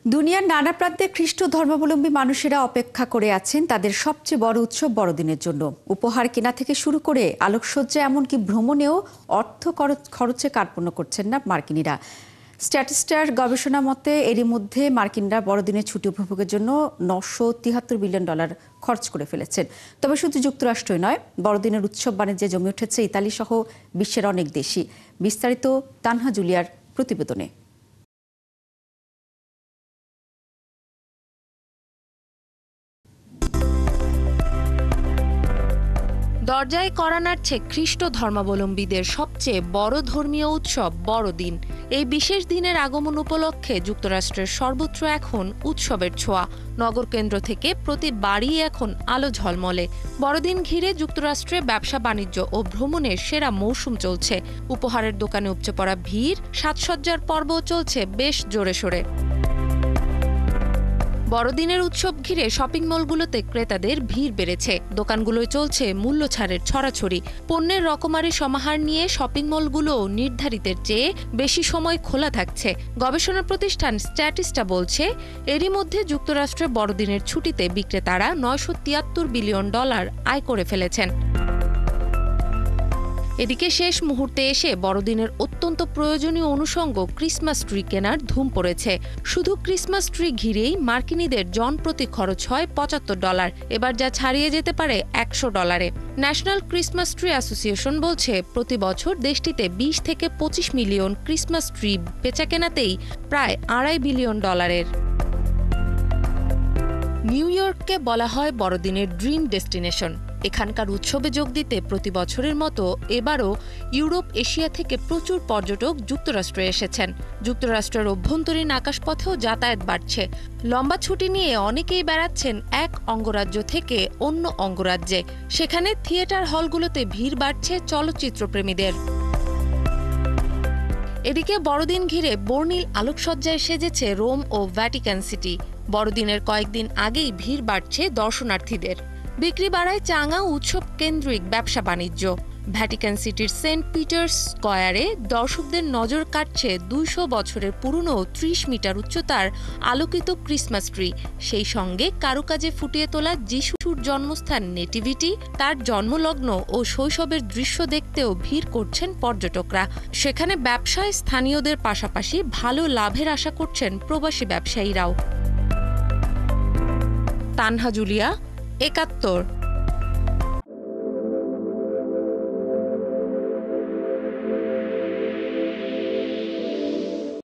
দুনিয়ার নানা প্রান্তে খ্রিস্ট ধর্মাবলম্বী মানুষেরা অপেক্ষা করে আছেন তাদের সবচেয়ে বড় উৎসব বড়দিনের জন্য। উপহার কেনা থেকে শুরু করে আলোকসজ্জা এমনকি ভ্রমণেও অর্থ খরচে কার্পণ্য করছেন না মার্কিনিরা। স্ট্যাটিস্টার গবেষণা মতে এরই মধ্যে মার্কিনরা বড়দিনের ছুটি উপভোগের জন্য $973 বিলিয়ন খরচ করে ফেলেছেন। তবে শুধু যুক্তরাষ্ট্রই নয়, বড়দিনের উৎসব বাণিজ্যে জমে উঠেছে ইতালি সহ বিশ্বের অনেক দেশই। বিস্তারিত তানহা জুলিয়ার প্রতিবেদনে। দরজায় কড়া নাড়ছে খ্রিস্ট ধর্মাবলম্বীদের সবচেয়ে বড় ধর্মীয় উৎসব বড়দিন। এই বিশেষ দিনের আগমন উপলক্ষে যুক্তরাষ্ট্রের সর্বত্র এখন উৎসবের ছোঁয়া। নগর কেন্দ্র থেকে প্রতি বাড়ি এখন আলো ঝলমলে। বড়দিন ঘিরে যুক্তরাষ্ট্রে ব্যবসা বাণিজ্য ও ভ্রমণের সেরা মৌসুম চলছে। উপহারের দোকানে উপচে পড়া ভিড়, সাজসজ্জার পর্বও চলছে বেশ জোরে সোরে। বড়দিনের উৎসব ঘিরে শপিং মলগুলোতে ক্রেতাদের ভিড় বেড়েছে। দোকানগুলোয় চলছে মূল্য ছাড়ের ছড়াছড়ি। পণ্যের রকমারি সমাহার নিয়ে শপিং মলগুলো নির্ধারিতের চেয়ে বেশি সময় খোলা থাকছে। গবেষণা প্রতিষ্ঠান স্ট্যাটিস্টা বলছে, এরই মধ্যে যুক্তরাষ্ট্রে বড়দিনের ছুটিতে বিক্রেতারা $973 বিলিয়ন আয় করে ফেলেছেন। এদিকে শেষ মুহূর্তে এসে বড়দিনের অত্যন্ত প্রয়োজনীয় অনুষঙ্গ ক্রিসমাস ট্রি কেনার ধুম পড়েছে। শুধু ক্রিসমাস ট্রি ঘিরেই মার্কিনীদের জনপ্রতি খরচ হয় $75। এবার যা ছাড়িয়ে যেতে পারে $100। ন্যাশনাল ক্রিসমাস ট্রি অ্যাসোসিয়েশন বলছে, প্রতি বছর দেশটিতে 20 থেকে 25 মিলিয়ন ক্রিসমাস ট্রি বেচাকেনাতেই প্রায় $2.5 বিলিয়ন। নিউ ইয়র্ককে বলা হয় বড়দিনের ড্রিম ডেস্টিনেশন। এখানকার উৎসবে যোগ দিতে প্রতি বছরের মতো এবারও ইউরোপ, এশিয়া থেকে প্রচুর পর্যটক যুক্তরাষ্ট্রে এসেছেন। যুক্তরাষ্ট্রের অভ্যন্তরীণ আকাশপথেও যাতায়াত বাড়ছে। লম্বা ছুটি নিয়ে অনেকেই বেড়াচ্ছেন এক অঙ্গরাজ্য থেকে অন্য অঙ্গরাজ্যে। সেখানে থিয়েটার হলগুলোতে ভিড় বাড়ছে চলচ্চিত্রপ্রেমীদের। এদিকে বড়দিন ঘিরে বর্ণিল আলোকসজ্জায় সেজেছে রোম ও ভ্যাটিকান সিটি। বড়দিনের কয়েকদিন আগেই ভিড় বাড়ছে দর্শনার্থীদের। বিক্রি বাড়ায় চাঙা উৎসব কেন্দ্রিক ব্যবসা বাণিজ্য। ভ্যাটিকান সিটির সেন্ট পিটার্স স্কয়ারে দর্শকদের নজর কাটছে 200 বছরের পুরনো 30 মিটার উচ্চতার আলোকিত ক্রিসমাস ট্রি। সেই সঙ্গে কারুকাজে ফুটিয়ে তোলা যিশুর জন্মস্থান নেটিভিটি, তার জন্মলগ্ন ও শৈশবের দৃশ্য দেখতেও ভিড় করছেন পর্যটকরা। সেখানে ব্যবসায় স্থানীয়দের পাশাপাশি ভালো লাভের আশা করছেন প্রবাসী ব্যবসায়ীরাও। তানহা জুলিয়া, 71।